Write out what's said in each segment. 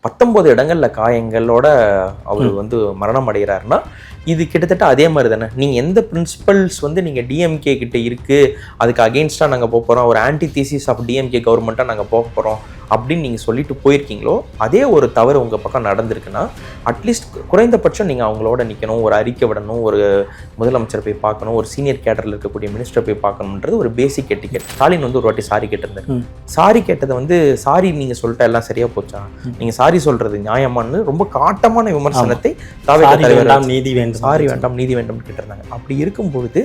19 இடங்கள்ல காயங்களோட அவர் வந்து மரணம் அடைகிறாருன்னா இது கிட்டத்தட்ட அதே மாதிரி தானே. நீங்கள் எந்த பிரின்சிபல்ஸ் வந்து நீங்கள் டிஎம்கே கிட்ட இருக்குது, அதுக்கு அகெயின்ஸ்டாக நாங்கள் போக போகிறோம், ஒரு ஆன்டி தீசிஸ் ஆஃப் டிஎம்கே கவர்மெண்ட்டாக நாங்கள் போக போகிறோம் அப்படின்னு நீங்கள் சொல்லிட்டு போயிருக்கீங்களோ அதே ஒரு தவறு உங்கள் பக்கம் நடந்திருக்குன்னா அட்லீஸ்ட் குறைந்தபட்சம் நீங்கள் அவங்களோட நிற்கணும், ஒரு அறிக்கை விடணும், ஒரு முதலமைச்சரை போய் பார்க்கணும், ஒரு சீனியர் கேடரில் இருக்கக்கூடிய மினிஸ்டரை போய் பார்க்கணுன்றது ஒரு பேசிக் எட்டிக்கெட். ஸ்டாலின் வந்து ஒரு வாட்டி சாரி கேட்டிருந்தாரு. சாரி கேட்டதை வந்து சாரி நீங்கள் சொல்லிட்டா எல்லாம் சரியாக போச்சா, நீங்கள் சாரி சொல்கிறது நியாயமானு ரொம்ப காட்டமான விமர்சனத்தை நீதி வேண்டும், சாரி வேண்டாம் நீதி வேண்டும் கேட்டிருந்தாங்க. அப்படி இருக்கும்பொழுது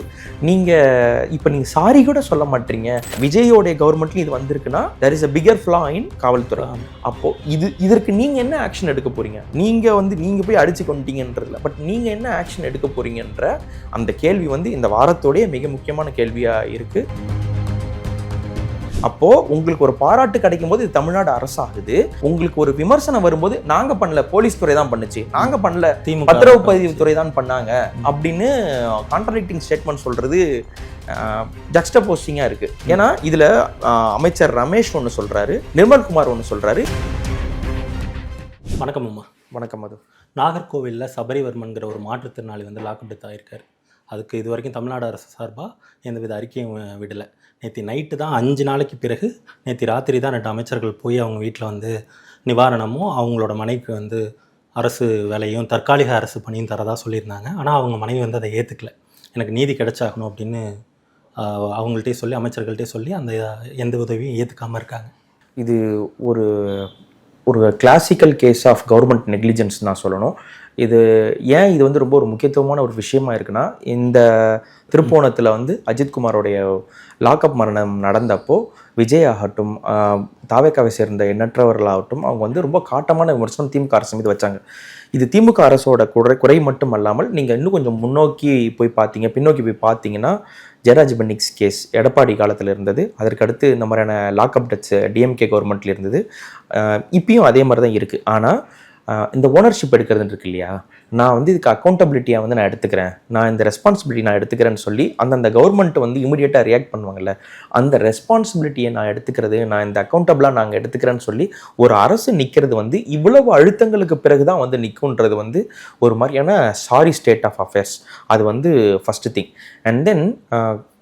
இப்போ நீங்கள் சாரி கூட சொல்ல மாட்டீங்க. விஜயோடைய கவர்மெண்ட்ல இது வந்திருக்குன்னா there is a bigger flaw in காவல்துறை. அப்போ இதற்கு நீங்க என்ன ஆக்ஷன் எடுக்க போறீங்க? நீங்க போய் அடிச்சு கொண்டீங்கன்றதுல பட் நீங்க என்ன ஆக்ஷன் எடுக்க போறீங்கன்ற அந்த கேள்வி வந்து இந்த வாரத்தோடைய மிக முக்கியமான கேள்வியா இருக்கு. அப்போ உங்களுக்கு ஒரு பாராட்டு கிடைக்கும் போது இது தமிழ்நாடு அரசாகுது, உங்களுக்கு ஒரு விமர்சனம் வரும்போது நாங்க பண்ணல, போலீஸ் துறை தான் பண்ணுச்சு, நாங்க பண்ணல, பத்திரப்பதிவு துறை தான் பண்ணாங்க அப்படின்னு கான்ட்ராடிக்டிங் ஸ்டேட்மெண்ட் சொல்றது ஜக்ஸ்டபோசிங்கா இருக்கு. ஏன்னா இதுல அமைச்சர் ரமேஷ் ஒன்று சொல்றாரு, நிர்மல்குமார் ஒன்று சொல்றாரு. வணக்கம் அம்மா. வணக்கம். அது நாகர்கோவிலில் சபரிவர்மன்கிற ஒரு மாற்றுத்திறனாளி வந்து லாக்அப் டெத் ஆகியிருக்காரு. அதுக்கு இது வரைக்கும் தமிழ்நாடு அரசு சார்பாக எந்தவித அறிக்கையும் விடலை. நேற்று நைட்டு தான் 5 நாளைக்கு பிறகு நேற்று ராத்திரி தான் 2 அமைச்சர்கள் போய் அவங்க வீட்டில் வந்து நிவாரணமும் அவங்களோட மனைவிக்கு வந்து அரசு வேலையும் தற்காலிக அரசு பணியும் தரதாக சொல்லியிருந்தாங்க. ஆனால் அவங்க மனைவி வந்து அதை ஏற்றுக்கல. எனக்கு நீதி கிடைச்சாகணும் அப்படின்னு அவங்கள்ட்டே சொல்லி, அமைச்சர்கள்ட்டே சொல்லி அந்த எந்த உதவியும் ஏற்றுக்காமல் இருக்காங்க. இது ஒரு classical case of government negligence நான் சொல்லணும். இது வந்து ரொம்ப ஒரு முக்கியத்துவமான ஒரு விஷயமா இருக்குன்னா, இந்த திருப்போணத்தில் வந்து அஜித்குமாரோடைய லாக்அப் மரணம் நடந்தப்போ விஜய் ஆகட்டும், தாவேக்காவை சேர்ந்த எண்ணற்றவர்களாகட்டும், அவங்க வந்து ரொம்ப காட்டமான விமர்சனம் திமுக அரசு மீது வச்சாங்க. இது திமுக அரசோட குறை மட்டும் அல்லாமல் நீங்கள் இன்னும் கொஞ்சம் பின்னோக்கி போய் பார்த்தீங்கன்னா ஜெயராஜ் பென்னிக்ஸ் கேஸ் எடப்பாடி காலத்தில் இருந்தது. அதற்கடுத்து இந்த மாதிரியான லாக்அப் டெத்ஸ் டிஎம்கே கவர்மெண்ட்டில் இருந்தது. இப்பயும் அதே மாதிரி தான் இருக்குது. ஆனால் இந்த ஓனர்ஷிப் எடுக்கிறதுன்னு இருக்கு இல்லையா, நான் வந்து இதுக்கு அக்கௌண்டபிலிட்டியாக வந்து நான் எடுத்துக்கிறேன், நான் இந்த ரெஸ்பான்சிபிலிட்டி நான் எடுத்துக்கிறேன்னு சொல்லி அந்தந்த கவர்மெண்ட் வந்து இமீடியட்டாக ரியாக்ட் பண்ணுவாங்கல்ல, அந்த ரெஸ்பான்சிபிலிட்டியை நான் எடுத்துக்கிறது, நான் இந்த அக்கௌண்டபிளாக நாங்கள் எடுத்துக்கிறேன்னு சொல்லி ஒரு அரசு நிற்கிறது வந்து இவ்வளவு அழுத்தங்களுக்கு பிறகு தான் வந்து நிற்குன்றது வந்து ஒரு மாதிரியான சாரி ஸ்டேட் ஆஃப் அஃபேர்ஸ். அது வந்து ஃபஸ்ட்டு திங். அண்ட் தென்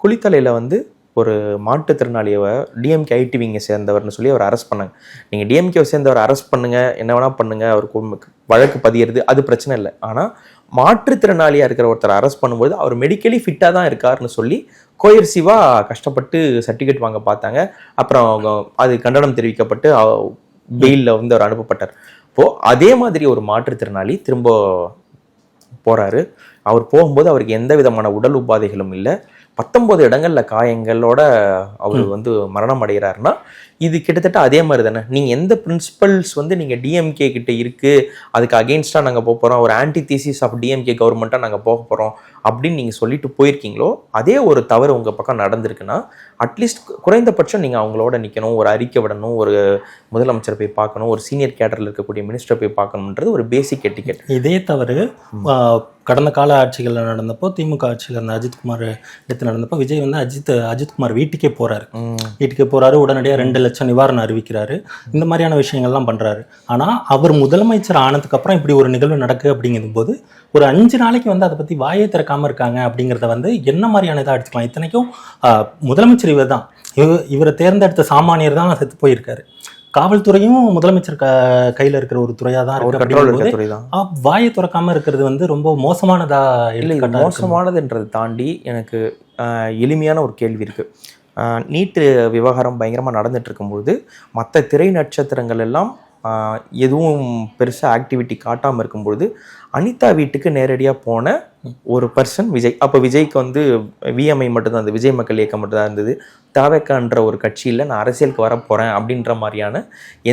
குளித்தலையில் வந்து ஒரு மாற்றுத்திறனாளியை டிஎம்கே ஐடிவிங்கை சேர்ந்தவர்னு சொல்லி அவர் அரெஸ்ட் பண்ணாங்க. நீங்கள் டிஎம்கேவை சேர்ந்தவர் அரெஸ்ட் பண்ணுங்கள், என்ன வேணால் பண்ணுங்கள், அவருக்கு வழக்கு பதியிறது அது பிரச்சனை இல்லை. ஆனால் மாற்றுத்திறனாளியாக இருக்கிற ஒருத்தர் அரெஸ்ட் பண்ணும்போது அவர் மெடிக்கலி ஃபிட்டாக தான் இருக்காருன்னு சொல்லி கோயர்சிவாக கஷ்டப்பட்டு சர்டிஃபிகேட் வாங்க பார்த்தாங்க. அப்புறம் அது கண்டனம் தெரிவிக்கப்பட்டு பெயிலில் வந்து அவர் அனுப்பப்பட்டார். இப்போது அதே மாதிரி ஒரு மாற்றுத்திறனாளி திரும்ப போகிறாரு. அவர் போகும்போது அவருக்கு எந்த விதமான உடல் உபாதைகளும் இல்லை, 19 இடங்கள்ல காயங்களோட அவர் வந்து மரணம் அடைகிறாருன்னா இது கிட்டத்தட்ட அதே மாதிரி தானே. நீங்கள் எந்த பிரின்சிபல்ஸ் வந்து நீங்கள் டிஎம்கே கிட்ட இருக்குது, அதுக்கு அகெயின்ஸ்டாக நாங்கள் போக போகிறோம், ஒரு ஆன்டி தீசிஸ் ஆஃப் டிஎம்கே கவர்மெண்ட்டாக நாங்கள் போக போகிறோம் அப்படின்னு நீங்கள் சொல்லிட்டு போயிருக்கீங்களோ அதே ஒரு தவறு உங்கள் பக்கம் நடந்திருக்குன்னா அட்லீஸ்ட் குறைந்தபட்சம் நீங்கள் அவங்களோட நிற்கணும், ஒரு அறிக்கை விடணும், ஒரு முதலமைச்சரை போய் பார்க்கணும், ஒரு சீனியர் கேடரில் இருக்கக்கூடிய மினிஸ்டரை போய் பார்க்கணுன்றது ஒரு பேசிக் எட்டிக்கெட். இதே தவறு கடந்த கால ஆட்சிகளில் நடந்தப்போ, திமுக ஆட்சியில் இருந்த அஜித்குமார் எடுத்து நடந்தப்போ விஜய் வந்து அஜித்குமார் வீட்டுக்கே போகிறாரு, உடனடியாக 2 லட்சம் நிவாரணம் அறிவிக்கிறாரு, இந்த மாதிரியான விஷயங்கள்லாம் பண்ணுறாரு. ஆனால் அவர் முதலமைச்சர் ஆனதுக்கப்புறம் இப்படி ஒரு நிகழ்வு நடக்குது அப்படிங்கும் போது ஒரு 5 நாளைக்கு வந்து அதை பற்றி வாயை திறக்காமல் இருக்காங்க அப்படிங்கிறத வந்து என்ன மாதிரியான இதாக எடுத்துக்கலாம். இத்தனைக்கும் முதலமைச்சர் இவர் தான், இவரை தேர்ந்தெடுத்த சாமானியர் தான் செத்து போயிருக்காரு. காவல்துறையும் முதலமைச்சர் கையில் இருக்கிற ஒரு துறையாக தான் இருக்கு. வாயை திறக்காம இருக்கிறது வந்து ரொம்ப மோசமானதா இல்லை. மோசமானதுன்றதை தாண்டி எனக்கு எளிமையான ஒரு கேள்வி இருக்கு. நீட்டு விவகாரம் பயங்கரமாக நடந்துட்டு இருக்கும்போது மற்ற திரை நட்சத்திரங்கள் எல்லாம் எதுவும் பெருசாக ஆக்டிவிட்டி காட்டாமல் இருக்கும்பொழுது அனிதா வீட்டுக்கு நேரடியாக போன ஒரு பர்சன் விஜய். அப்போ விஜய்க்கு வந்து விஎம்ஐ மட்டும்தான் இருந்தது, விஜய் மக்கள் இயக்கம் மட்டும்தான் இருந்தது. தாவேக்கான்ற ஒரு கட்சியில் நான் அரசியலுக்கு வரப்போகிறேன் அப்படின்ற மாதிரியான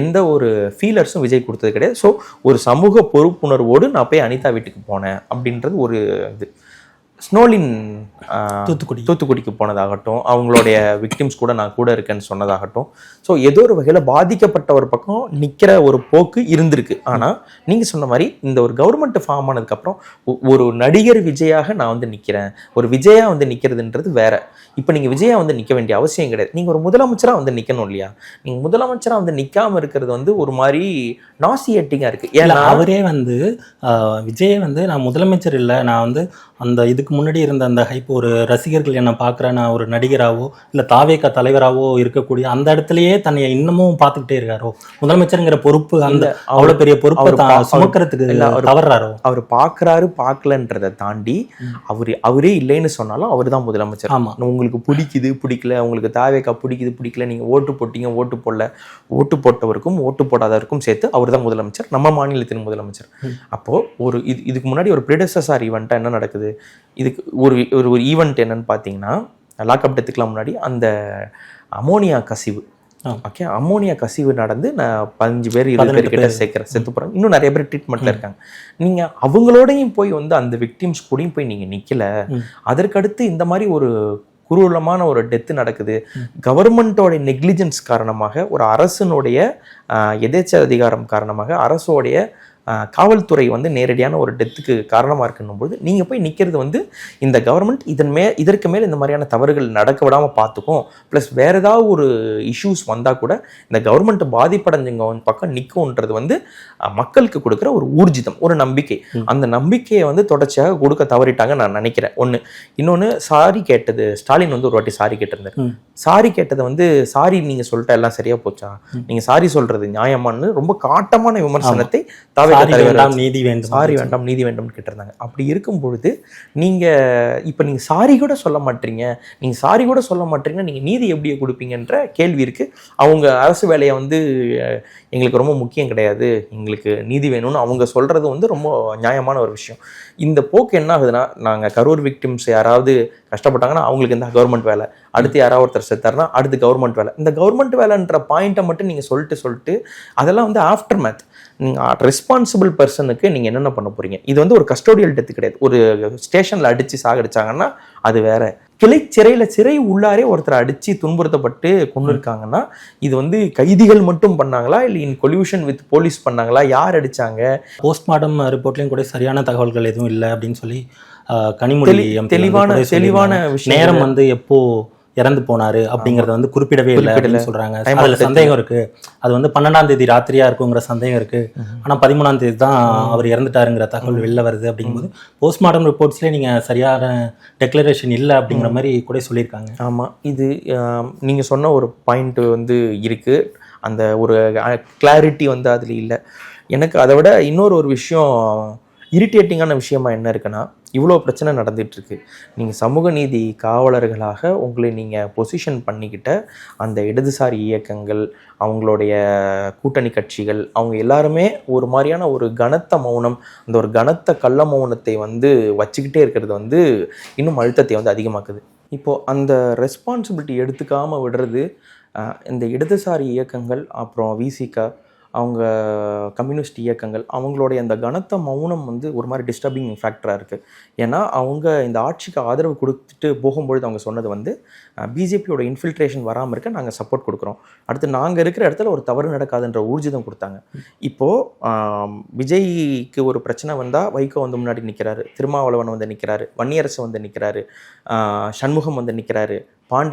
எந்த ஒரு ஃபீலர்ஸும் விஜய் கொடுத்தது கிடையாது. ஸோ ஒரு சமூக பொறுப்புணர்வோடு நான் போய் அனிதா வீட்டுக்கு போனேன் அப்படின்றது ஒரு இது. ஸ்னோலின் தூத்துக்குடிக்கு போனதாகட்டும், அவங்களுடைய விக்டிம்ஸ் கூட நான் கூட இருக்கேன்னு சொன்னதாகட்டும், ஸோ ஏதோ ஒரு வகையில் பாதிக்கப்பட்ட ஒரு பக்கம் நிற்கிற ஒரு போக்கு இருந்திருக்கு. ஆனால் நீங்கள் சொன்ன மாதிரி இந்த ஒரு கவர்மெண்ட் ஃபார்ம் ஆனதுக்கப்புறம் ஒரு நடிகர் விஜயாக நான் வந்து நிற்கிறேன், ஒரு விஜயா வந்து நிற்கிறதுன்றது வேற. இப்போ நீங்கள் விஜயா வந்து நிற்க வேண்டிய அவசியம் கிடையாது. நீங்கள் ஒரு முதலமைச்சராக வந்து நிற்கணும் இல்லையா? நீங்கள் முதலமைச்சராக வந்து நிற்காமல் இருக்கிறது வந்து ஒரு மாதிரி நாசியேட்டிங்காக இருக்குது. ஏன்னா அவரே வந்து விஜய் வந்து நான் முதலமைச்சர் இல்லை, நான் வந்து அந்த இதுக்கு முன்னாடி இருந்த அந்த ஹைப், ஒரு ரசிகர்கள் என்னை பார்க்குற நான் ஒரு நடிகராகவோ இல்லை தாவேகா தலைவராகவோ இருக்கக்கூடிய அந்த இடத்துலயே தன்னை இன்னமும் பார்த்துக்கிட்டே இருக்காரோ? முதலமைச்சருங்கிற பொறுப்பு, அந்த அவ்வளோ பெரிய பொறுப்பை சுமக்கிறதுக்கு தவறாரோ? அவர் பார்க்குறாரு பார்க்கலன்றதை தாண்டி அவரே இல்லைன்னு சொன்னாலும் அவர் தான் முதலமைச்சர். ஆமாம், உங்களுக்கு பிடிக்குது பிடிக்கல, உங்களுக்கு தாவேகா பிடிக்குது பிடிக்கல, நீங்கள் ஓட்டு போட்டீங்க ஓட்டு போடல, ஓட்டு போட்டவருக்கும் ஓட்டு போடாதவருக்கும் சேர்த்து அவர் தான் முதலமைச்சர், நம்ம மாநிலத்தின் முதலமைச்சர். அப்போது இதுக்கு முன்னாடி ஒரு ப்ரிடெசஸர் ஈவெண்ட்டாக என்ன நடக்குது? இதுக்கு ஒரு ஈவெண்ட் என்னன்னு பார்த்தீங்கன்னா, லாக்அப் டெத்துக்குலாம் முன்னாடி அந்த அமோனியா கசிவு, ஓகே, அமோனியா கசிவு நடந்து நான் 15 பேர் 20 பேர் கிட்ட செத்து போகிறாங்க. இன்னும் நிறைய பேர் ட்ரீட்மெண்ட்டில் இருக்காங்க. நீங்கள் அவங்களோடையும் போய் வந்து அந்த விக்டிம்ஸ் கூடயும் போய் நீங்கள் நிற்கல. அதற்கடுத்து இந்த மாதிரி ஒரு குரூரமான ஒரு டெத்து நடக்குது. கவர்மெண்ட்டோட நெக்லிஜென்ஸ் காரணமாக, ஒரு அரசனுடைய எதேச்ச அதிகாரம் காரணமாக, அரசோடைய காவல்துறை வந்து நேரடியான ஒரு டெத்துக்கு காரணமாக இருக்குன்னும் போது நீங்கள் போய் நிற்கிறது வந்து இந்த கவர்மெண்ட் இதற்கு மேல் இந்த மாதிரியான தவறுகள் நடக்க விடாமல் பார்த்துக்கும். ப்ளஸ் வேறு ஏதாவது ஒரு இஷ்யூஸ் வந்தால் கூட இந்த கவர்மெண்ட் பாதிப்படைஞ்சவங்க பக்கம் நிற்கும்ன்றது வந்து மக்களுக்கு கொடுக்குற ஒரு ஊர்ஜிதம், ஒரு நம்பிக்கை. அந்த நம்பிக்கையை வந்து தொடர்ச்சியாக கொடுக்க தவறிட்டாங்க நான் நினைக்கிறேன். ஒன்று. இன்னொன்று, சாரி கேட்டது, ஸ்டாலின் வந்து ஒரு வாட்டி சாரி கேட்டிருந்தார். சாரி கேட்டதை வந்து சாரி நீங்கள் சொல்லிட்டா எல்லாம் சரியாக போச்சா, நீங்கள் சாரி சொல்கிறது நியாயமானு ரொம்ப காட்டமான விமர்சனத்தை நீதி வேண்டும், சாரி வேண்டாம் நீதி வேண்டும் கேட்டிருந்தாங்க. அப்படி இருக்கும் பொழுது இப்போ நீங்கள் சாரி கூட சொல்ல மாட்டீங்க, நீங்கள் சாரி கூட சொல்ல மாட்டீங்கன்னா நீங்கள் நீதி எப்படியே கொடுப்பீங்கன்ற கேள்வி இருக்குது. அவங்க அரசு வேலையை வந்து எங்களுக்கு ரொம்ப முக்கியம் கிடையாது, எங்களுக்கு நீதி வேணும்னு அவங்க சொல்கிறது வந்து ரொம்ப நியாயமான ஒரு விஷயம். இந்த போக்கு என்ன ஆகுதுன்னா, நாங்கள் கரூர் விக்டிம்ஸ் யாராவது கஷ்டப்பட்டாங்கன்னா அவங்களுக்கு இந்த கவர்மெண்ட் வேலை, அடுத்து யாராவது ஒருத்தர் செத்தாருன்னா அடுத்து கவர்மெண்ட் வேலை. இந்த கவர்மெண்ட் வேலைன்ற பாயிண்ட்டை மட்டும் நீங்கள் சொல்லிட்டு அதெல்லாம் வந்து ஆஃப்டர் மேத். நீங்கள் ரெஸ்பான்சிபிள் பர்சனுக்கு நீங்கள் என்னென்ன பண்ண போகிறீங்க? இது வந்து ஒரு கஸ்டோடியல் டெத்து கிடையாது. ஒரு ஸ்டேஷனில் அடித்து சாகடிச்சாங்கன்னா அது வேற. சிறை உள்ளாரே ஒருத்தர் அடித்து துன்புறுத்தப்பட்டு கொண்டு இருக்காங்கன்னா இது வந்து கைதிகள் மட்டும் பண்ணாங்களா, இல்லை இன் கொல்யூஷன் வித் போலீஸ் பண்ணாங்களா, யார் அடித்தாங்க? போஸ்ட்மார்ட்டம் ரிப்போர்ட்லையும் கூட சரியான தகவல்கள் எதுவும் இல்லை அப்படின்னு சொல்லி கனிமொழி தெளிவான விஷயம். நேரம் வந்து எப்போ இறந்து போனாரு அப்படிங்கறத வந்து குறிப்பிடவே இல்லை அப்படின்னு சொல்றாங்க. அதுல சந்தேகம் இருக்கு. அது வந்து 12ஆம் தேதி ராத்திரியா இருக்குங்கிற சந்தேகம் இருக்கு. ஆனா 13ஆம் தேதி தான் அவர் இறந்துட்டாருங்கிற தகவல் வெளில வருது. அப்படிங்கும்போது போஸ்ட்மார்ட்டம் ரிப்போர்ட்ஸ்லேயே நீங்க சரியான டெக்ளரேஷன் இல்லை அப்படிங்கிற மாதிரி கூட சொல்லியிருக்காங்க. ஆமா, இது நீங்க சொன்ன ஒரு பாயிண்ட் வந்து இருக்கு. அந்த ஒரு கிளாரிட்டி வந்து அதுல இல்லை. எனக்கு அதை விட இன்னொரு ஒரு விஷயம், இரிட்டேட்டிங்கான விஷயமா என்ன இருக்குன்னா, இவ்வளோ பிரச்சனை நடந்துகிட்ருக்கு. நீங்கள் சமூக நீதி காவலர்களாக உங்களை நீங்கள் பொசிஷன் பண்ணிக்கிட்ட அந்த இடதுசாரி இயக்கங்கள், அவங்களுடைய கூட்டணி கட்சிகள், அவங்க எல்லாருமே ஒரு மாதிரியான ஒரு கனத்த மௌனம், அந்த ஒரு கனத்த கள்ள மௌனத்தை வந்து வச்சுக்கிட்டே இருக்கிறது வந்து இன்னும் அழுத்தத்தை வந்து அதிகமாக்குது. இப்போது அந்த ரெஸ்பான்சிபிலிட்டி எடுத்துக்காமல் விடுறது இந்த இடதுசாரி இயக்கங்கள், அப்புறம் விசிகா, அவங்க கம்யூனிஸ்ட் இயக்கங்கள், அவங்களுடைய அந்த கனத்த மௌனம் வந்து ஒரு மாதிரி டிஸ்டர்பிங் ஃபேக்டராக இருக்குது. ஏன்னா அவங்க இந்த ஆட்சிக்கு ஆதரவு கொடுத்துட்டு போகும்பொழுது அவங்க சொன்னது வந்து பிஜேபியோட இன்ஃபில்ட்ரேஷன் வராமல் இருக்க நாங்கள் சப்போர்ட் கொடுக்குறோம், அடுத்து நாங்கள் இருக்கிற இடத்துல ஒரு தவறு நடக்காதுன்ற ஊர்ஜிதம் கொடுத்தாங்க. இப்போது விஜய்க்கு ஒரு பிரச்சனை வந்தால் வைகோ வந்து முன்னாடி நிற்கிறாரு, திருமாவளவன் வந்து நிற்கிறாரு, வன்னியரசு வந்து நிற்கிறாரு, சண்முகம் வந்து நிற்கிறாரு,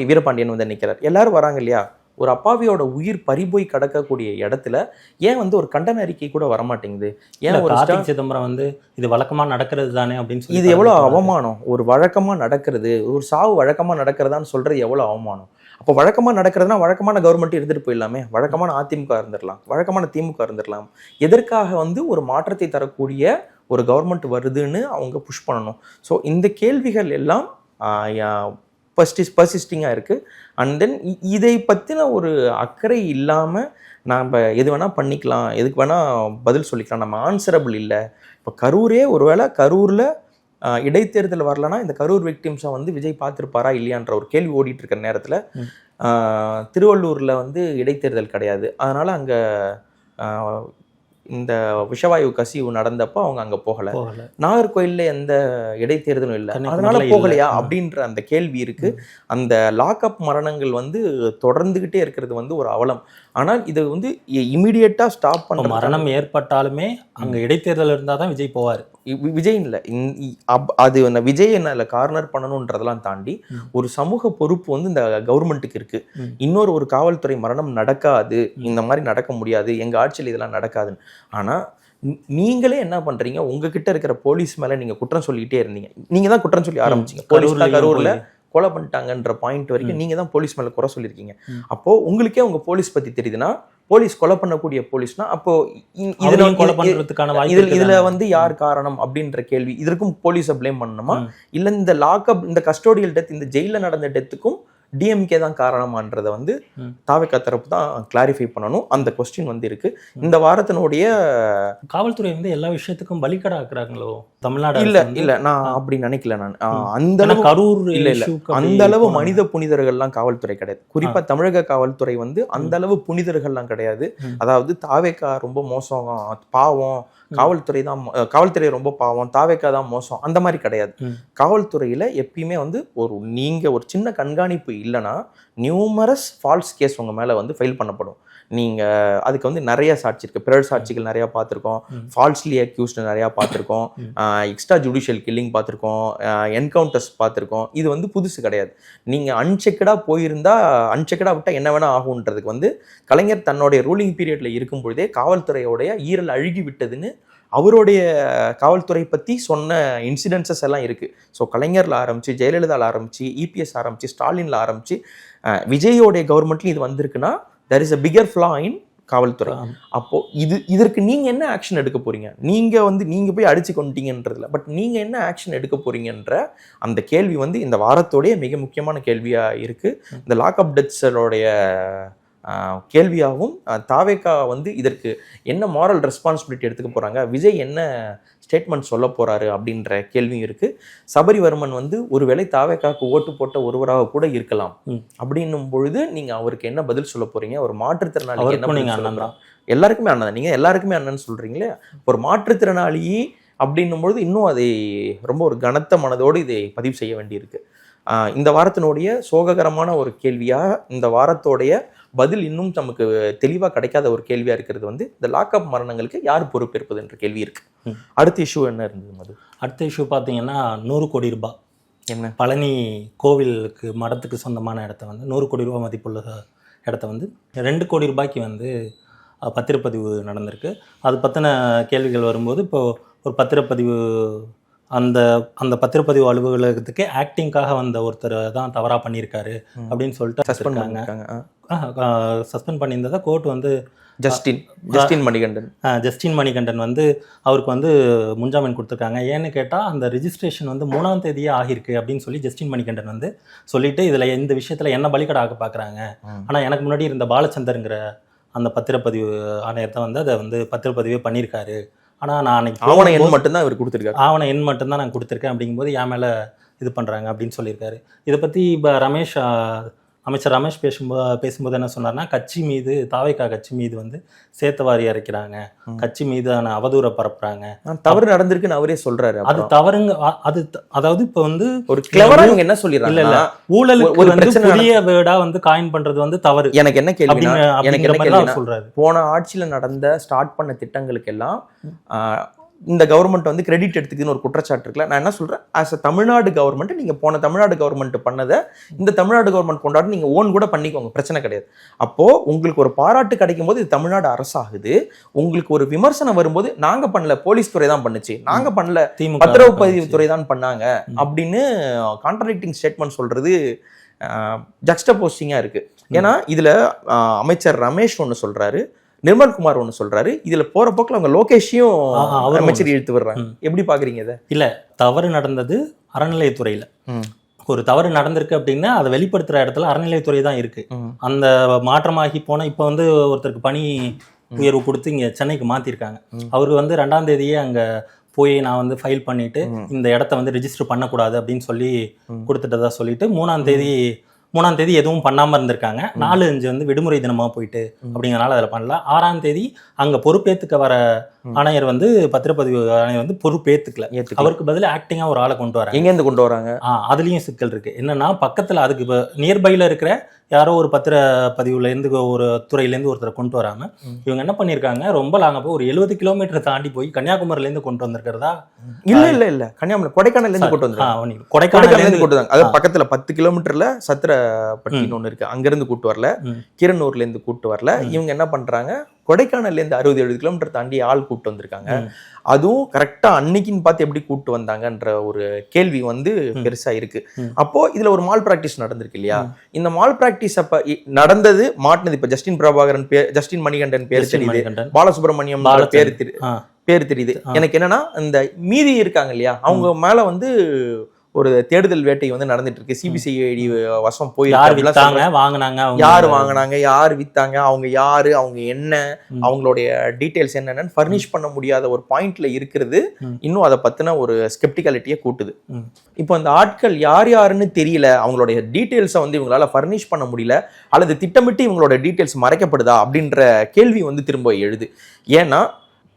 வீரபாண்டியன் வந்து நிற்கிறார், எல்லாரும் வராங்க இல்லையா? ஒரு அப்பாவியோட உயிர் பறிபோய் கடக்கக்கூடிய இடத்துல ஏன் வந்து ஒரு கண்டன அறிக்கை கூட வரமாட்டேங்குது? ஏன் ஒரு கார்த்திக் சிதம்பரம் வந்து இது வழக்கமாக நடக்கிறது தானே அப்படின்னு சொல்லி, இது எவ்வளோ அவமானம். ஒரு வழக்கமாக நடக்கிறது, ஒரு சாவு வழக்கமாக நடக்கிறதான்னு சொல்கிறது எவ்வளோ அவமானம். அப்போ வழக்கமாக நடக்கிறதுனா வழக்கமான கவர்மெண்ட் இருந்துட்டு போயிடலாமே, வழக்கமான அதிமுக இருந்துடலாம், வழக்கமான திமுக இருந்துடலாம். எதற்காக வந்து ஒரு மாற்றத்தை தரக்கூடிய ஒரு கவர்மெண்ட் வருதுன்னு அவங்க புஷ் பண்ணணும்? ஸோ இந்த கேள்விகள் எல்லாம் பர்சிஸ்டிங்காக இருக்குது. அண்ட் தென் இதை பற்றின ஒரு அக்கறை இல்லாமல் நாம் எது வேணால் பண்ணிக்கலாம், எதுக்கு வேணால் பதில் சொல்லிக்கலாம், நம்ம ஆன்சரபிள் இல்லை. இப்போ கரூரே ஒருவேளை கரூரில் இடைத்தேர்தல் வரலன்னா இந்த கரூர் விக்டிம்ஸை வந்து விஜய் பார்த்துருப்பாரா இல்லையான்ற ஒரு கேள்வி ஓடிட்டுருக்கிற நேரத்தில் திருவள்ளூரில் வந்து இடைத்தேர்தல் கிடையாது, அதனால் அங்கே இந்த விஷவாயு கசிவு நடந்தப்போ அவங்க அங்க போகல. போகல. நாகர்கோயில்ல எந்த இடைத்தேர்தலும் இல்லை, அதனால கன்னியாகுமரியில போகலையா இல்ல. அப்படின்ற அந்த கேள்வி இருக்கு. அந்த லாக்அப் மரணங்கள் வந்து தொடர்ந்துகிட்டே இருக்கிறது வந்து ஒரு அவலம். ஆனால் இது வந்து இமிடியேட்டா ஸ்டாப் இப்ப பண்ற மரணம் ஏற்பட்டாலுமே அங்க இடைத்தேர்தல் இருந்தாதான் விஜய் போவாரு. விஜய் இல்லை, அது அந்த விஜய் என்ன இல்லை கார்னர் பண்ணணுன்றதெல்லாம் தாண்டி ஒரு சமூக பொறுப்பு வந்து இந்த கவர்மெண்ட்டுக்கு இருக்கு. இன்னொரு ஒரு காவல்துறை மரணம் நடக்காது, இந்த மாதிரி நடக்க முடியாது, எங்க ஆட்சியில் இதெல்லாம் நடக்காதுன்னு. ஆனா நீங்களே என்ன பண்றீங்க, உங்ககிட்ட இருக்கிற போலீஸ் மேல நீங்க குற்றம் சொல்லிட்டே இருந்தீங்க. நீங்க தான் குற்றம் சொல்லி ஆரம்பிச்சீங்க. போலீஸ் தான் கரூர்ல கொலை பண்ணிட்டாங்கன்ற பாயிண்ட் வரைக்கும் நீங்க தான் போலீஸ் மேல குறை சொல்லியிருக்கீங்க. அப்போ உங்களுக்கே உங்க போலீஸ் பத்தி தெரியுதுன்னா, போலீஸ் கொலை பண்ணக்கூடிய போலீஸ்னா அப்போ இதுல வந்து யார் காரணம் அப்படின்ற கேள்வி, இதற்கும் போலீஸை பிளேம் பண்ணணுமா, இல்ல இந்த லாக்அப் இந்த கஸ்டோடியல் டெத் இந்த ஜெயில நடந்த டெத்துக்கும் டிஎம்கே தான் காரணமான்றதை வந்து தாவேகா தரப்பு தான் கிளாரிஃபை பண்ணணும். அந்த கொஸ்டின் வந்து இருக்கு. இந்த வாரத்தினுடைய காவல்துறை வந்து எல்லா விஷயத்துக்கும் பலிக்கடா ஆக்குறாங்களோ தமிழ்நாடு? இல்ல நான் அப்படி நினைக்கல. நான் அந்த அளவு கரூர் இல்ல அந்த அளவு மனித புனிதர்கள்லாம் காவல்துறை கிடையாது. குறிப்பா தமிழக காவல்துறை வந்து அந்த அளவு புனிதர்கள்லாம் கிடையாது. அதாவது தாவேகா ரொம்ப மோசம், பாவம், காவல்துறை ரொம்ப பாவம், தாவேகா தான் மோசம், அந்த மாதிரி கிடையாது. காவல்துறையில எப்பயுமே வந்து நீங்க ஒரு சின்ன கண்காணிப்பு இல்லைன்னா நியூமரஸ் ஃபால்ஸ் கேஸ் உங்க மேல வந்து ஃபைல் பண்ணப்படும். நீங்க அதுக்கு வந்து நிறைய சாட்சி இருக்கு, பிறர் சாட்சிகள் நிறைய பார்த்துருக்கோம், ஃபால்ஸ்லி அக்யூஸ்டு நிறைய பார்த்துருக்கோம், எக்ஸ்ட்ரா ஜுடிஷியல் கில்லிங் பார்த்துருக்கோம், என்கவுண்டர்ஸ் பார்த்துருக்கோம். இது வந்து புதுசு கிடையாது. நீங்க அன்செக்கடா போயிருந்தா, அன்செக்கடா விட்டா என்ன வேணா ஆகுன்றதுக்கு வந்து கலைஞர் தன்னுடைய ரூலிங் பீரியட்ல இருக்கும் பொழுதே காவல்துறையோடைய ஈரல் அழுகி விட்டதுன்னு அவருடைய காவல்துறை பற்றி சொன்ன இன்சிடென்சஸ் எல்லாம் இருக்குது. ஸோ கலைஞரில் ஆரம்பித்து, ஜெயலலிதாவில் ஆரம்பித்து, இபிஎஸ் ஆரம்பித்து, ஸ்டாலினில் ஆரம்பித்து, விஜயோடைய கவர்மெண்ட்லையும் இது வந்திருக்குன்னா there is a bigger flaw in காவல்துறை. அப்போ இதற்கு நீங்க என்ன ஆக்ஷன் எடுக்க போறீங்க? நீங்க போய் அடிச்சு கொண்டீங்கன்றதுல, பட் நீங்க என்ன ஆக்ஷன் எடுக்க போறீங்கன்ற அந்த கேள்வி வந்து இந்த வாரத்தோடைய மிக முக்கியமான கேள்வியா இருக்கு. இந்த லாக்அப் டெத்ஸோடைய கேள்வியாகவும் தாவேகா வந்து இதற்கு என்ன மாரல் ரெஸ்பான்சிபிலிட்டி எடுத்துக்க போறாங்க, விஜய் என்ன ஸ்டேட்மெண்ட் சொல்ல போறாரு அப்படின்ற கேள்வியும் இருக்கு. சபரிவர்மன் வந்து ஒருவேளை தாவேகாவுக்கு ஓட்டு போட்ட ஒருவராக கூட இருக்கலாம். அப்படின்னும் பொழுது நீங்க அவருக்கு என்ன பதில் சொல்ல போறீங்க? ஒரு மாற்றுத்திறனாளிக்கு என்ன பதில் சொல்ல? எல்லாருக்குமே அண்ணன், நீங்க எல்லாருக்குமே அண்ணன் சொல்றீங்களே, ஒரு மாற்றுத்திறனாளி அப்படின்னும் பொழுது இன்னும் அதை ரொம்ப ஒரு கனத்த மனதோடு இதை பதிவு செய்ய வேண்டியிருக்கு. இந்த வாரத்தினுடைய சோககரமான ஒரு கேள்வியா, இந்த வாரத்தோடைய பதில் இன்னும் நமக்கு தெளிவாக கிடைக்காத ஒரு கேள்வியாக இருக்கிறது வந்து இந்த லாக்அப் மரணங்களுக்கு யார் பொறுப்பேற்பது என்ற கேள்வி இருக்கு. அடுத்த இஷ்யூ என்ன இருந்தது மது? அடுத்த இஷ்யூ பார்த்தீங்கன்னா 100 கோடி ரூபாய் என்ன, பழனி கோவிலுக்கு மடத்துக்கு சொந்தமான இடத்த வந்து 100 கோடி ரூபாய் மதிப்புள்ள இடத்த வந்து 2 கோடி ரூபாய்க்கு வந்து பத்திரப்பதிவு நடந்திருக்கு. அது பற்றின கேள்விகள் வரும்போது இப்போ ஒரு பத்திரப்பதிவு அந்த பத்திரப்பதிவு அலுவலகத்துக்கு ஆக்டிங்காக வந்த ஒருத்தர் தான் தவறாக பண்ணியிருக்காரு அப்படின்னு சொல்லிட்டு சஸ்பெண்ட் பண்ணியிருந்ததை கோர்ட் வந்து ஜஸ்டின் மணிகண்டன் வந்து அவருக்கு வந்து முன்ஜாமீன் கொடுத்துருக்காங்க. ஏன்னு கேட்டால் அந்த ரிஜிஸ்ட்ரேஷன் வந்து 3ஆம் தேதியே ஆகிருக்கு அப்படின்னு சொல்லி ஜஸ்டின் மணிகண்டன் வந்து சொல்லிட்டு இதில் இந்த விஷயத்தில் என்ன பலிக்கடை ஆக்க பார்க்குறாங்க. ஆனால் எனக்கு முன்னாடி இருந்த பாலச்சந்தருங்கிற அந்த பத்திரப்பதிவு ஆணையத்தை வந்து அதை வந்து பத்திரப்பதிவே பண்ணியிருக்காரு. ஆனால் நான் அன்னைக்கு ஆவண எண் மட்டும்தான் இவர் கொடுத்துருக்காரு, ஆவண எண் மட்டும்தான் நான் கொடுத்துருக்கேன் அப்படிங்கும்போது என் மேலே இது பண்ணுறாங்க அப்படின்னு சொல்லியிருக்காரு. இதை பற்றி இப்போ அமைச்சர் ரமேஷ் பேசும்போது என்ன சொன்னார்னா, கட்சி மீது தாவேகா கட்சி மீது வந்து சேத்தவாரி அரைக்கிறாங்க, கட்சி மீதான அவதூறை பரப்புறாங்க, தவறு நடந்திருக்குன்னு அவரே சொல்றாரு. அது தவறுங்க. அது அதாவது இப்போ வந்து ஒரு கிளவரா இவங்க என்ன சொல்லிடுறாங்க, இல்ல ஊழலுக்கு வந்து புதிய வேர்டா வந்து காயின் பண்றது வந்து தவறு. எனக்கு என்ன கேள்வி சொல்றாரு, போன ஆட்சியில நடந்த ஸ்டார்ட் பண்ண திட்டங்களுக்கு எல்லாம் இந்த கவர்மெண்ட் வந்து கிரெடிட் எடுத்துக்குன்னு ஒரு குற்றச்சாட்டு இருக்குல்ல. நான் என்ன சொல்றேன், ஆஸ் அ தமிழ்நாடு கவர்மெண்ட் நீங்க போன தமிழ்நாடு கவர்மெண்ட் பண்ணதை இந்த தமிழ்நாடு கவர்மெண்ட் கொண்டாடி நீங்க ஓன் கூட பண்ணிக்கோங்க, பிரச்சனை கிடையாது. அப்போ உங்களுக்கு ஒரு பாராட்டு கிடைக்கும் போது இது தமிழ்நாடு அரசாகுது, உங்களுக்கு ஒரு விமர்சனம் வரும்போது நாங்க பண்ணல, போலீஸ் துறை தான் பண்ணுச்சு, நாங்க பண்ணல, பத்திரப்பதிவு துறை தான் பண்ணாங்க அப்படின்னு கான்ட்ராடிக்டிங் ஸ்டேட்மெண்ட் சொல்றது ஜக்ஸ்டபோசிங்கா இருக்கு. ஏன்னா இதுல அமைச்சர் ரமேஷ் ஒன்று சொல்றாரு, நிர்மல்குமார் ஒன்று சொல்றாரு, இதுல போற போக்கில் அவங்க லோகேஷையும் அமைச்சர் இழுத்து வர்றாங்க. எப்படி பாக்குறீங்க இதை? இல்ல, தவறு நடந்தது அறநிலையத்துறையில. ஒரு தவறு நடந்திருக்கு அப்படின்னா அதை வெளிப்படுத்துற இடத்துல அறநிலையத்துறை தான் இருக்கு. அந்த மாற்றமாகி போன இப்போ வந்து ஒருத்தருக்கு பணி உயர்வு கொடுத்து இங்க சென்னைக்கு மாத்திருக்காங்க. அவருக்கு வந்து 2ஆம் தேதியே அங்க போய் நான் வந்து ஃபைல் பண்ணிட்டு இந்த இடத்த வந்து ரெஜிஸ்டர் பண்ணக்கூடாது அப்படின்னு சொல்லி கொடுத்துட்டதா சொல்லிட்டு 3ஆம் தேதி 3ஆம் தேதி எதுவும் பண்ணாம இருந்திருக்காங்க. 4-5 வந்து விடுமுறை தினமா போயிட்டு அப்படிங்கறனால அதில் பண்ணல. 6ஆம் தேதி அங்க பொறுப்பேத்துக்க வர ஆணையர் வந்து பத்திரப்பதிவு ஆணையர் வந்து பொறுப்பேத்துக்கல. அவருக்கு பதில் ஆக்டிங்கா ஒரு ஆளை கொண்டு வராங்க. எங்க இருந்து கொண்டு வராங்க? அதுலயும் சிக்கல் இருக்கு. என்னன்னா பக்கத்துல அதுக்கு நியர்பைல இருக்கிற யாரோ ஒரு பத்திரப்பதிவுல இருந்து ஒரு துறையிலேருந்து ஒருத்தரை கொண்டு வராம இவங்க என்ன பண்ணிருக்காங்க, ரொம்ப லாங்க போய் ஒரு 70 கிலோமீட்டர் தாண்டி போய் கன்னியாகுமரியில இருந்து கொண்டு வந்திருக்கிறதா. இல்ல கன்னியாகுமரி கொடைக்கானல்ல இருந்து கொண்டு வந்தாங்க. கொடைக்கானல்ல இருந்து கொண்டு வந்தாங்க. அது பக்கத்துல 10 கிலோமீட்டர்ல சத்திரப்பட்டின்னு ஒண்ணு இருக்கு, அங்க இருந்து கூட்டு வரல. கீரனூர்ல இருந்து கூட்டு வரல. இவங்க என்ன பண்றாங்க, கொடைக்கானல்ல இருந்து 60-70 கிலோமீட்டர் தாண்டி ஆள் கூட்டு வந்திருக்காங்க. அதுவும் கரெக்டா அன்னைக்குன்னு பார்த்து எப்படி கூட்டு வந்தாங்கன்ற ஒரு கேள்வி வந்து பெருசா இருக்கு. அப்போ இதுல ஒரு மால் பிராக்டிஸ் நடந்திருக்கு இல்லையா? இந்த மால் பிராக்டிஸ் அப்ப நடந்தது மாட்டினது இப்ப ஜஸ்டின் பிரபாகரன் ஜஸ்டின் மணிகண்டன் பேர் தெரியுது, பாலசுப்ரமணியம் பேர் தெரியுது. எனக்கு என்னன்னா இந்த மீதி இருக்காங்க இல்லையா, அவங்க மேல வந்து ஒரு தேடுதல் வேட்டை வந்து நடந்துட்டு இருக்கு. சிபிசிஐடி வசம் போய் யார் வாங்கினாங்க, யார் வித்தாங்க, அவங்க யாரு, அவங்க என்ன, அவங்களுடைய டீடைல்ஸ் என்னன்னு ஃபர்னிஷ் பண்ண முடியாத ஒரு பாயிண்ட்ல இருக்கிறது இன்னும் அதை பத்தின ஒரு ஸ்கெப்டிகாலிட்டியை கூட்டுது. இப்போ அந்த ஆட்கள் யார் யாருன்னு தெரியல, அவங்களுடைய டீடைல்ஸை வந்து இவங்களால ஃபர்னிஷ் பண்ண முடியல, அல்லது திட்டமிட்டு இவங்களோட டீடைல்ஸ் மறைக்கப்படுதா அப்படின்ற கேள்வி வந்து திரும்ப எழுது. ஏன்னா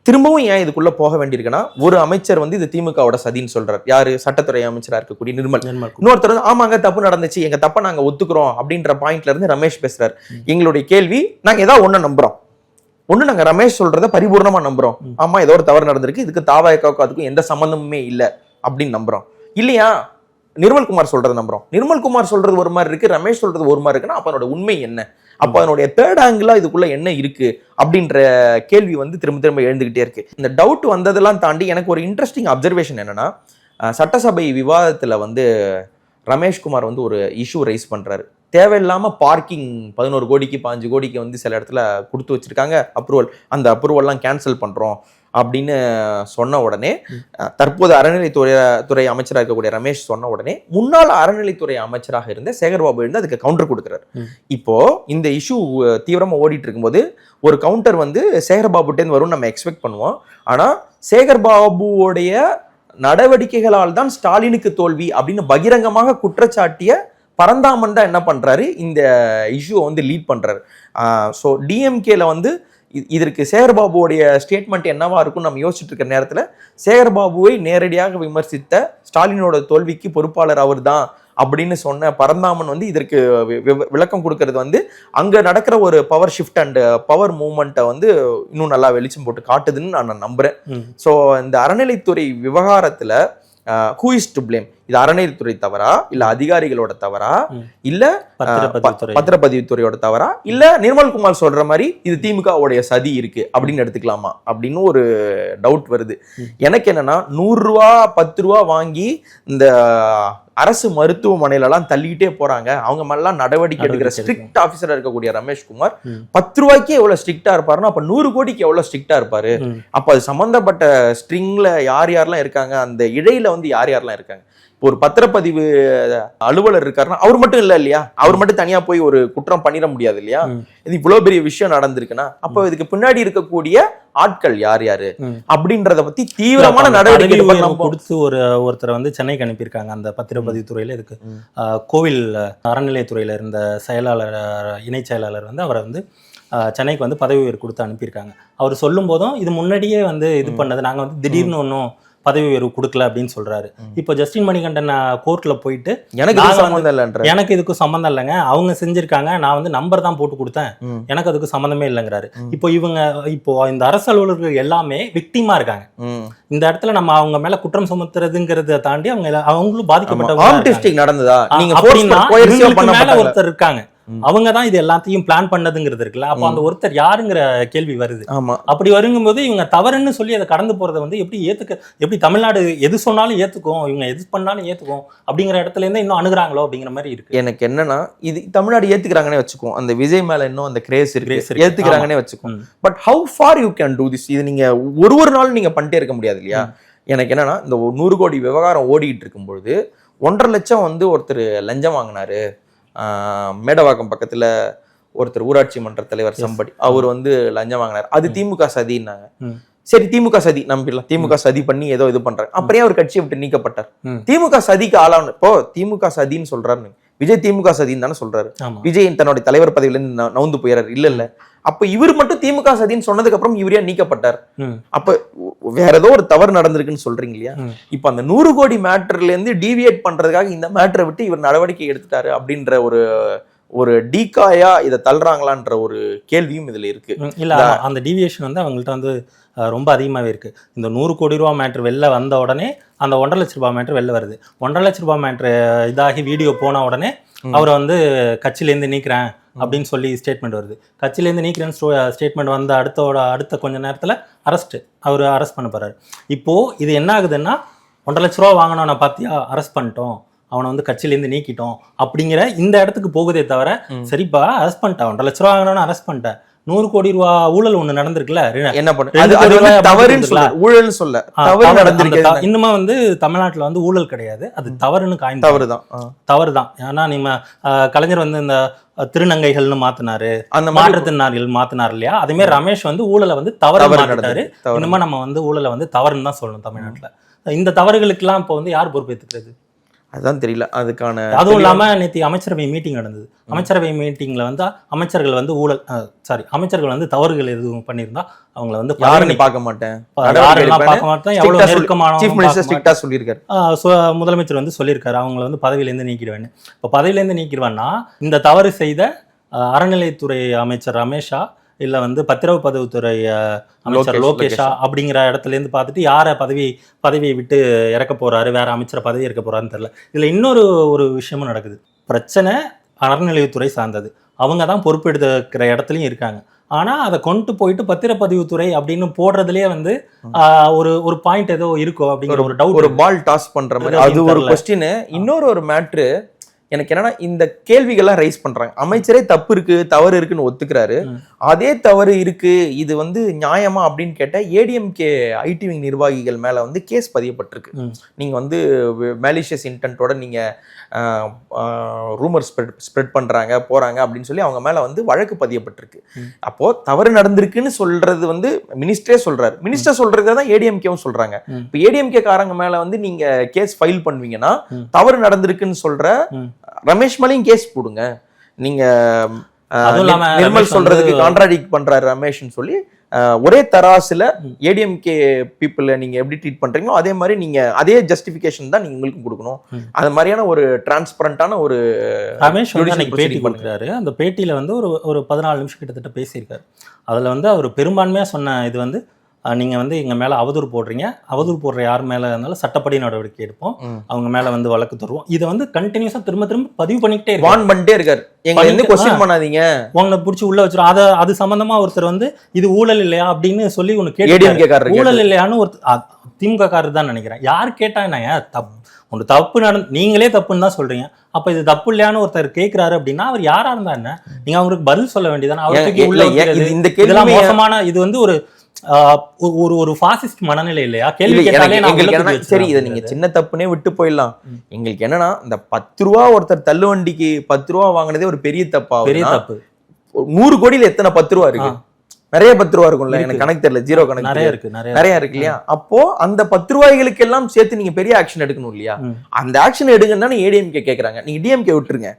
திரும்பவும் ஏன் இதுக்குள்ள போக வேண்டியிருக்குன்னா, ஒரு அமைச்சர் வந்து இது திமுகவோட சதின்னு சொல்றாரு. யாரு? சட்டத்துறை அமைச்சரா இருக்கக்கூடிய நிர்மல். இன்னொருத்தர் வந்து ஆமாங்க தப்பு நடந்துச்சு, எங்க தப்ப நாங்க ஒத்துக்கிறோம் அப்படின்ற பாயிண்ட்ல இருந்து ரமேஷ் பேசுறாரு. எங்களுடைய கேள்வி, நாங்க ஏதாவது ஒண்ணு நம்புறோம், நாங்க ரமேஷ் சொல்றத பரிபூர்ணமா நம்புறோம். ஆமா ஏதோ ஒரு தவறு நடந்திருக்கு, இதுக்கு தாவாய்க்காவுக்கும் அதுக்கும் எந்த சம்பந்தமுமே இல்லை அப்படின்னு நம்புறோம். இல்லையா நிர்மல்குமார் சொல்றதை நம்புறோம். நிர்மல்குமார் சொல்றது ஒரு மாதிரி இருக்கு, ரமேஷ் சொல்றது ஒரு மாதிரி இருக்குன்னா அப்ப அதனோட உண்மை என்ன? அப்ப அதனுடைய தேர்ட் ஆங்கிளா இதுக்குள்ள என்ன இருக்கு அப்படின்ற கேள்வி வந்து திரும்ப திரும்ப எழுந்துகிட்டே இருக்கு. இந்த டவுட் வந்ததெல்லாம் தாண்டி எனக்கு ஒரு இன்ட்ரெஸ்டிங் அப்சர்வேஷன் என்னன்னா, சட்டசபை விவாதத்துல வந்து ரமேஷ்குமார் வந்து ஒரு இஷ்யூ ரைஸ் பண்றாரு. தேவையில்லாம பார்க்கிங் 11 கோடிக்கு 15 கோடிக்கு வந்து சில இடத்துல கொடுத்து வச்சிருக்காங்க அப்ரூவல், அந்த அப்ரூவல்லாம் கேன்சல் பண்றோம் அப்படின்னு சொன்ன உடனே, தற்போது அறநிலைத்துறை அமைச்சராக இருக்கக்கூடிய ரமேஷ் சொன்ன உடனே முன்னாள் அறநிலைத்துறை அமைச்சராக இருந்த சேகர்பாபு இருந்து அதுக்கு கவுண்டர் கொடுக்குறாரு. இப்போ இந்த இஷ்யூ தீவிரமா ஓடிட்டு இருக்கும்போது ஒரு கவுண்டர் வந்து சேகர்பாபுட்டேன்னு வரும்னு நம்ம எக்ஸ்பெக்ட் பண்ணுவோம். ஆனா சேகர்பாபுவோடைய நடவடிக்கைகளால் தான் ஸ்டாலினுக்கு தோல்வி அப்படின்னு பகிரங்கமாக குற்றச்சாட்டிய பரந்தாமன் தான் என்ன பண்றாரு, இந்த இஷ்யூவை வந்து லீட் பண்றாரு. ஸோ டிஎம்கேல வந்து இதற்கு சேகர்பாபுவோடைய ஸ்டேட்மெண்ட் என்னவா இருக்கும்னு நம்ம யோசிச்சுட்டு இருக்கிற நேரத்தில் சேகர்பாபுவை நேரடியாக விமர்சித்த ஸ்டாலினோட தோல்விக்கு பொறுப்பாளர் அவர் தான் அப்படின்னு சொன்ன பரந்தாமன் வந்து இதற்கு விளக்கம் கொடுக்கறது வந்து அங்க நடக்கிற ஒரு பவர் ஷிஃப்ட் அண்ட் பவர் மூவ்மெண்ட்டை வந்து இன்னும் நல்லா வெளிச்சம் போட்டு காட்டுதுன்னு நான் நம்புறேன். ஸோ இந்த அறநிலைத்துறை விவகாரத்துல who is to blame? இது அறநிலைத்துறை தவறா, இல்ல அதிகாரிகளோட தவறா, இல்ல பத்திரப்பதிவுத்துறையோட தவறா, இல்ல நிர்மல்குமார் சொல்ற மாதிரி இது திமுகவுடைய சதி இருக்கு அப்படின்னு எடுத்துக்கலாமா அப்படின்னு ஒரு டவுட் வருது. எனக்கு என்னன்னா 100 ரூபா 10 ரூபா வாங்கி இந்த அரசு மருத்துவமனையில எல்லாம் தள்ளிக்கிட்டே போறாங்க, அவங்க மேலாம் நடவடிக்கை எடுக்கிற ஸ்ட்ரிக்ட் ஆபீசரா இருக்கக்கூடிய ரமேஷ்குமார் 10 ரூபாய்க்கு எவ்வளவு ஸ்ட்ரிக்டா இருப்பாருன்னா அப்ப 100 கோடிக்கு எவ்வளவு ஸ்ட்ரிக்டா இருப்பாரு. அப்ப அது சம்பந்தப்பட்ட ஸ்ட்ரிங்ல யார் யாரெல்லாம் இருக்காங்க, அந்த இழையில வந்து யார் யாரெல்லாம் இருக்காங்க. ஒரு பத்திரப்பதிவு அலுவலர் இருக்காருன்னா அவர் மட்டும் இல்ல இல்லையா, அவர் மட்டும் தனியா போய் ஒரு குற்றம் பண்ணிட முடியாது இல்லையா. இது இவ்வளவு பெரிய விஷயம் நடந்திருக்குன்னா அப்ப இதுக்கு பின்னாடி இருக்கக்கூடிய ஆட்கள் யார் யாரு அப்படின்றத பத்தி தீவிரமான நடவடிக்கை கொடுத்து ஒருத்தரை வந்து சென்னைக்கு அனுப்பியிருக்காங்க. அந்த பத்திரப்பதிவு துறையில இதுக்கு கோவில் அறநிலையத்துறையில இருந்த செயலாளர், இணை செயலாளர் வந்து அவரை வந்து சென்னைக்கு வந்து பதவி உயர்வு கொடுத்து அனுப்பியிருக்காங்க. அவர் சொல்லும் போதும் இது முன்னாடியே வந்து இது பண்ணது, நாங்க வந்து திடீர்னு ஒன்றும் பதவி உயர்வு கொடுக்கல அப்படின்னு சொல்றாரு. இப்போ ஜஸ்டின் மணிகண்டன் கோர்ட்ல போயிட்டு எனக்கு இதுக்கு சம்பந்தம் இல்லைங்க, அவங்க செஞ்சிருக்காங்க, நான் வந்து நம்பர் தான் போட்டு கொடுத்தேன், எனக்கு அதுக்கு சம்பந்தமே இல்லைங்கிறாரு. இப்போ இந்த அரசு அலுவலர்கள் எல்லாமே விக்டிமா இருக்காங்க. இந்த இடத்துல நம்ம அவங்க மேல குற்றம் சுமத்துறதுங்கிறத தாண்டி அவங்களும் பாதிக்கப்பட்ட நடந்ததா ஒருத்தர் இருக்காங்க, அவங்க தான் இது எல்லாத்தையும் பிளான் பண்ணதுங்கிறது இருக்குல்ல. அப்போ அந்த ஒருத்தர் யாருங்கிற கேள்வி வருது. அப்படி வருங்கும்போது இவங்க தவறுன்னு சொல்லி அதை கடந்து போறதை வந்து எப்படி தமிழ்நாடு எது சொன்னாலும் ஏத்துக்கும், இவங்க எது பண்ணாலும் ஏத்துக்கும் அப்படிங்கிற இடத்துல இருந்து இன்னும் அணுகுறாங்களோ அப்படிங்கிற மாதிரி இருக்கு. எனக்கு என்னன்னா இது தமிழ்நாடு ஏத்துக்கிறாங்கன்னே வச்சுக்கோம், அந்த விஜய் மேல இன்னும் அந்த கிரேஸ் இருக்கு, ஏத்துக்கிறாங்கன்னே வச்சுக்கோம். But how far you can do this? இது நீங்க ஒரு நாள் நீங்க பண்ணிட்டே இருக்க முடியாது இல்லையா. எனக்கு என்னன்னா இந்த 100 கோடி விவகாரம் ஓடிட்டு இருக்கும்பொழுது 1.5 லட்சம் வந்து ஒருத்தர் லஞ்சம் வாங்கினாரு, மேடவாக்கம் பக்கத்துல ஒருத்தர் ஊராட்சி மன்ற தலைவர் சம்படி அவர் வந்து லஞ்சம் வாங்கினார், அது திமுக சதின்னாங்க. சரி திமுக சதி நம்பிடலாம், திமுக சதி பண்ணி ஏதோ இது பண்றாங்க, அப்புறம் அவர் கட்சியை விட்டு நீக்கப்பட்டார். திமுக சதிக்கு ஆளான இப்போ திமுக சதின்னு சொல்றாரு விஜய், திமுக சதின்னு தானே சொல்றாரு. விஜய் தன்னுடைய தலைவர் பதவியில இருந்து நவுந்து போயிறாரு. இல்ல அப்ப இவர் மட்டும் திமுக சதின்னு சொன்னதுக்கு அப்புறம் இவரே நீக்கப்பட்டார். அப்ப வேற ஏதோ ஒரு தவறு நடந்திருக்குன்னு சொல்றீங்க இல்லையா? இப்ப அந்த 100 கோடி மேட்டர்ல இருந்து டீவியேட் பண்றதுக்காக இந்த மேட்டரை விட்டு இவர் நடவடிக்கை எடுத்துட்டாரு அப்படின்ற ஒரு டீகாயா இதை தள்ளுறாங்களான்ற ஒரு கேள்வியும் இதுல இருக்கு. இல்ல அந்த டீவியேஷன் வந்து அவங்கள்ட்ட வந்து ரொம்ப அதிகமாகவே இருக்குது. இந்த 100 கோடி ரூபா மேட்ரு வெளில வந்த உடனே அந்த 1.5 லட்ச ரூபா மேட்ரு வெளில வருது. 1.5 லட்ச ரூபா மேட்ரு இதாகி வீடியோ போன உடனே அவரை வந்து கட்சியிலேருந்து நீக்கிறேன் அப்படின்னு சொல்லி ஸ்டேட்மெண்ட் வருது. கட்சியிலேருந்து நீக்கிறேன்னு ஸ்டேட்மெண்ட் வந்த அடுத்த கொஞ்ச நேரத்தில் அவர் அரெஸ்ட் பண்ண போகிறாரு. இப்போது இது என்ன ஆகுதுன்னா 1.5 லட்ச ரூபா வாங்கினவனை பார்த்தியா அரெஸ்ட் பண்ணிட்டோம், அவனை வந்து கட்சியிலேருந்து நீக்கிட்டோம் அப்படிங்கிற இந்த இடத்துக்கு போகுதே தவிர, சரிப்பா அரெஸ்ட் பண்ணிட்டேன், 1.5 லட்ச ரூபா வாங்கினவன அரெஸ்ட் பண்ணிட்டேன், 100 கோடி ரூபா ஊழல் ஒண்ணு நடந்திருக்குல்ல, என்ன இன்னுமா வந்து தமிழ்நாட்டுல வந்து ஊழல் கிடையாது, அது தவறுன்னு தவறுதான். ஏன்னா நீங்க கலைஞர் வந்து இந்த திருநங்கைகள்னு மாத்தினாரு, அந்த மாற்றுத்திறனாளிகள் மாத்தினாரு இல்லையா, அதே மாதிரி ரமேஷ் வந்து ஊழலை வந்து தவறு மாத்திட்டாரு. இன்னுமா நம்ம வந்து ஊழலை வந்து தவறுன்னு தான் சொல்லணும் தமிழ்நாட்டுல. இந்த தவறுகளுக்கு எல்லாம் இப்ப வந்து யார் பொறுப்பேற்றுக்கிறது அதுதான் தெரியல. அதுக்கான அதுவும் இல்லாம நேற்று அமைச்சரவை மீட்டிங் நடந்தது. அமைச்சரவை மீட்டிங்ல வந்து அமைச்சர்கள் வந்து அமைச்சர்கள் வந்து தவறுகள் எதுவும் பண்ணியிருந்தா அவங்கள வந்து பார்க்க மாட்டேன், எவ்வளவு நெருக்கமான சொல்லியிருக்காரு முதலமைச்சர் வந்து சொல்லியிருக்காரு அவங்களை வந்து பதவியிலேருந்து நீக்கிடுவேன்னு. இப்போ பதவியிலேருந்து நீக்கிடுவேன்னா இந்த தவறு செய்த அறநிலைத்துறை அமைச்சர் ரமேஷா இல்ல வந்து பத்திரவு பதிவுத்துறை அமைச்சர் லோகேஷா அப்படிங்கிற இடத்துல இருந்து பார்த்துட்டு யாரை பதவியை விட்டு இறக்க போறாரு, வேற அமைச்சரை பதவி இறக்க போறாருன்னு தெரியல. இதுல இன்னொரு விஷயமும் நடக்குது. பிரச்சனை அறநிலையத்துறை சார்ந்தது, அவங்க தான் பொறுப்பெடுக்கிற இடத்துலயும் இருக்காங்க. ஆனா அதை கொண்டு போயிட்டு பத்திரப்பதிவுத்துறை அப்படின்னு போடுறதுலயே வந்து ஒரு பாயிண்ட் ஏதோ இருக்கும் அப்படிங்கிற ஒரு டவுட், ஒரு பால் டாஸ் பண்ற மாதிரி அது ஒரு கொஸ்டின். இன்னொரு மேட்ரு எனக்கு என்னன்னா, இந்த கேள்விகள்லாம் ரைஸ் பண்றாங்க. அமைச்சரே தவறு இருக்குன்னு ஒத்துக்கிறாரு, அதே தவறு இருக்கு, இது வந்து நியாயமா அப்படின்னு கேட்ட ஏடிஎம்கே ஐடி விங் நிர்வாகிகள் மேல வந்து கேஸ் பதியப்பட்டிருக்கு. நீங்க வந்து மேலிஷியஸ் இன்டென்ட்டோட நீங்க ரூமர் ஸ்ப்ரெட் பண்றாங்க போறாங்க அப்படின்னு சொல்லி அவங்க மேல வந்து வழக்கு பதியப்பட்டிருக்கு. அப்போ தவறு நடந்திருக்குன்னு சொல்றது வந்து மினிஸ்டரே சொல்றாரு, மினிஸ்டர் சொல்றதுதான் ஏடிஎம்கேவும் சொல்றாங்க. இப்போ ஏடிஎம்கே காரங்க மேல வந்து நீங்க கேஸ் ஃபைல் பண்ணுவீங்கன்னா தவறு நடந்திருக்குன்னு சொல்ற ரமேஷ் மேலையும் கேஸ் போடுங்க. நீங்க நிர்மல் சொல்றதுக்கு கான்ட்ராடிக்ட் பண்றாரு ரமேஷ்னு சொல்லி ஒரே தராசுல ஏடிஎம்கே பீப்புள நீங்க எப்படி ட்ரீட் பண்றீங்களோ அதே மாதிரி நீங்க அதே ஜஸ்டிபிகேஷன் தான் நீங்க உங்களுக்கு கொடுக்கணும். அது மாதிரியான ஒரு டிரான்ஸ்பரண்டான ஒரு ரமேஷ் பேட்டி கொடுக்குறாரு. அந்த பேட்டியில வந்து ஒரு 14 நிமிஷம் கிட்டத்தட்ட பேசியிருக்காரு. அதுல வந்து அவர் பெரும்பான்மையா சொன்ன இது வந்து, நீங்க வந்து எங்க மேல அவதூறு போடுறீங்க, அவதூறு போடுற யார் மேல இருந்தாலும் சட்டப்படி நடவடிக்கை எடுப்போம், அவங்க மேல வந்து வழக்கு தருவோம். இதை வந்து கண்டினியூஸா திரும்ப பதிவு பண்ணிக்கிட்டே இருக்காரு. பண்ணாதீங்க, உங்களை பிடிச்சி உள்ள வச்சிரும். அது சம்பந்தமா ஒருத்தர் வந்து இது ஊழல் இல்லையா அப்படின்னு சொல்லி ஒண்ணு கேட்டு, ஊழல் இல்லையான்னு ஒரு திமுக காரர் தான் நினைக்கிறேன். யார் கேட்டா ஒன்று தப்பு நீங்களே தப்புன்னு தான் சொல்றீங்க, அப்ப இது தப்பு இல்லையான்னு ஒருத்தர் கேட்கிறாரு அப்படின்னா அவர் யாரா இருந்தா என்ன, நீங்க அவங்களுக்கு பதில் சொல்ல வேண்டியதானே. அவருக்கு மோசமான இது வந்து ஒரு பாசிஸ்ட் மனநிலை இல்லையா? கேள்வி கேட்டாலே சரி, இதை நீங்க சின்ன தப்புனே விட்டு போயிடலாம். எங்களுக்கு என்னன்னா, இந்த 10 ரூபா ஒருத்தர் தள்ளு வண்டிக்கு 10 ரூபா வாங்கினதே ஒரு பெரிய தப்பா? பெரிய தப்பு. 100 கோடியில எத்தனை 10 ரூபா இருக்கு? நிறைய 10 ரூபா இருக்கும்ல, எனக்கு கணக்கு தெரியல, ஜீரோ கணக்கு நிறைய இருக்கு இல்லையா? அப்போ அந்த 10 ரூபாய்களுக்கு எல்லாம் சேர்த்து நீங்க பெரிய ஆக்ஷன் எடுக்கணும் இல்லையா? அந்த ஆக்ஷன் எடுங்கன்னா ஏடிஎம்கே கேக்குறாங்க, நீங்க டிஎம்கே விட்டுருங்க.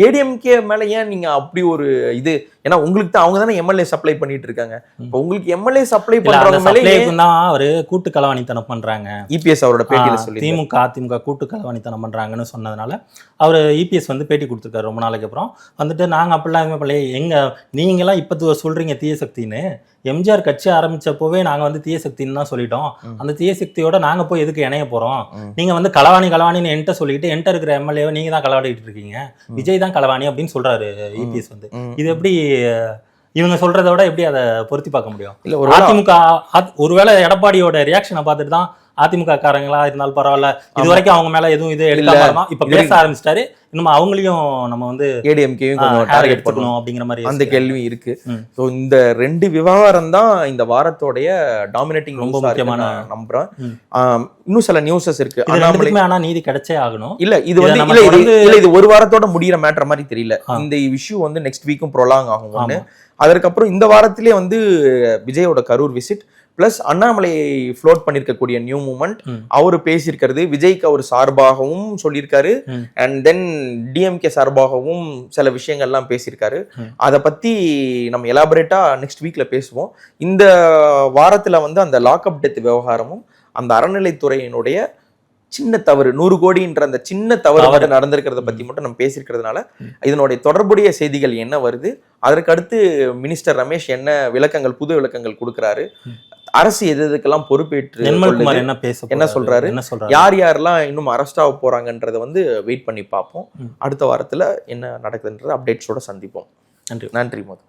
ஏடிஎம்கே மேல ஏன் நீங்க அப்படி ஒரு இது? ஏன்னா உங்களுக்கு தான் அவங்க தானே எம்எல்ஏ சப்ளை பண்ணிட்டு இருக்காங்க. இப்போ உங்களுக்கு எம்எல்ஏ சப்ளை பண்றவங்க மேலே தான் அவரு கூட்டு களவாணித்தனம் பண்றாங்க. இபிஎஸ் அவரோட பேட்டியில சொல்லி அதிமுக கூட்டு களவாணித்தனம் பண்றாங்கன்னு சொன்னதுனால அவர் இபிஎஸ் வந்து பேட்டி கொடுத்துருக்காரு ரொம்ப நாளைக்கு அப்புறம். வந்துட்டு நாங்க அப்படிலாம் நீங்க எல்லாம் இப்ப சொல்றீங்க தீய சக்தின்னு, எம்ஜிஆர் கட்சி ஆரம்பிச்சப்போவே நாங்க வந்து தீய சக்தின்னு தான் சொல்லிட்டோம். அந்த தீய சக்தியோட நாங்க போய் எதுக்கு இணைய போறோம்? நீங்க வந்து களவாணின்னு என்கிட்ட சொல்லிட்டு என்கிட்ட இருக்கிற எம்எல்ஏவை நீங்க தான் களவாடிட்டு இருக்கீங்க, விஜய் தான் களவாணி அப்படின்னு சொல்றாரு இபிஎஸ் வந்து. இது எப்படி இவங்க சொல்றதை விட எப்படி அதை பொருத்தி பார்க்க முடியும்? இல்ல அதிமுக ஒருவேளை எடப்பாடியோட ரியாக்ஷனை பார்த்துட்டு தான் அதிமுக காரங்களா இருந்தாலும் பரவாயில்ல, இது வரைக்கும் அவங்க மேல எதுவும் இது எடுக்காம இப்ப பேச ஆரம்பிச்சிட்டாரு. இன்னும் அவங்களையும் நம்ம வந்து ஏடிஎம்கேயும் டார்கெட் பண்ணணும் அப்படிங்கிற மாதிரி அந்த கேள்வி இருக்கு. ஸோ இந்த 2 விவகாரம் தான் இந்த வாரத்தோடைய டாமினேட்டிங், ரொம்ப முக்கியமான நம்புறேன். இன்னும் சில நியூஸஸ் இருக்கு, ஆனா நீதி கிடைச்சே ஆகணும். இல்ல இது வந்து இது ஒரு வாரத்தோட முடிகிற மேட்டர் மாதிரி தெரியல. இந்த இஷ்யூ வந்து நெக்ஸ்ட் வீக்கும் ப்ரொலாங் ஆகும். அதற்கப்புறம் இந்த வாரத்திலே வந்து விஜயோட Karur visit, plus Annamalai float பண்ணிருக்கக்கூடிய நியூ மூமெண்ட் அவரு பேசியிருக்கிறது, விஜய்க்கு அவர் சார்பாகவும் சொல்லியிருக்காரு, அண்ட் தென் டிஎம்கே சார்பாகவும் சில விஷயங்கள்லாம் பேசியிருக்காரு. அதை பத்தி நம்ம எலாபரேட்டா நெக்ஸ்ட் வீக்ல பேசுவோம். இந்த வாரத்துல வந்து அந்த லாக்அப் டெத் விவகாரமும் அந்த அறநிலைத்துறையினுடைய சின்ன தவறு 100 கோடின்ற அந்த சின்ன தவறு மட்டும் நடந்திருக்கிறத பத்தி மட்டும் நம்ம பேசியிருக்கிறதுனால இதனுடைய தொடர்புடைய செய்திகள் என்ன வருது, அதற்கு அடுத்து மினிஸ்டர் ரமேஷ் என்ன விளக்கங்கள், புது விளக்கங்கள் கொடுக்கிறாரு, அரசு எதுக்கெல்லாம் பொறுப்பேற்று என்ன சொல்றாரு, யார் யாரெல்லாம் இன்னும் அரெஸ்ட் ஆக போறாங்கன்றதை வந்து வெயிட் பண்ணி பார்ப்போம். அடுத்த வாரத்துல என்ன நடக்குதுன்றத அப்டேட்ஸோட சந்திப்போம். நன்றி மோது.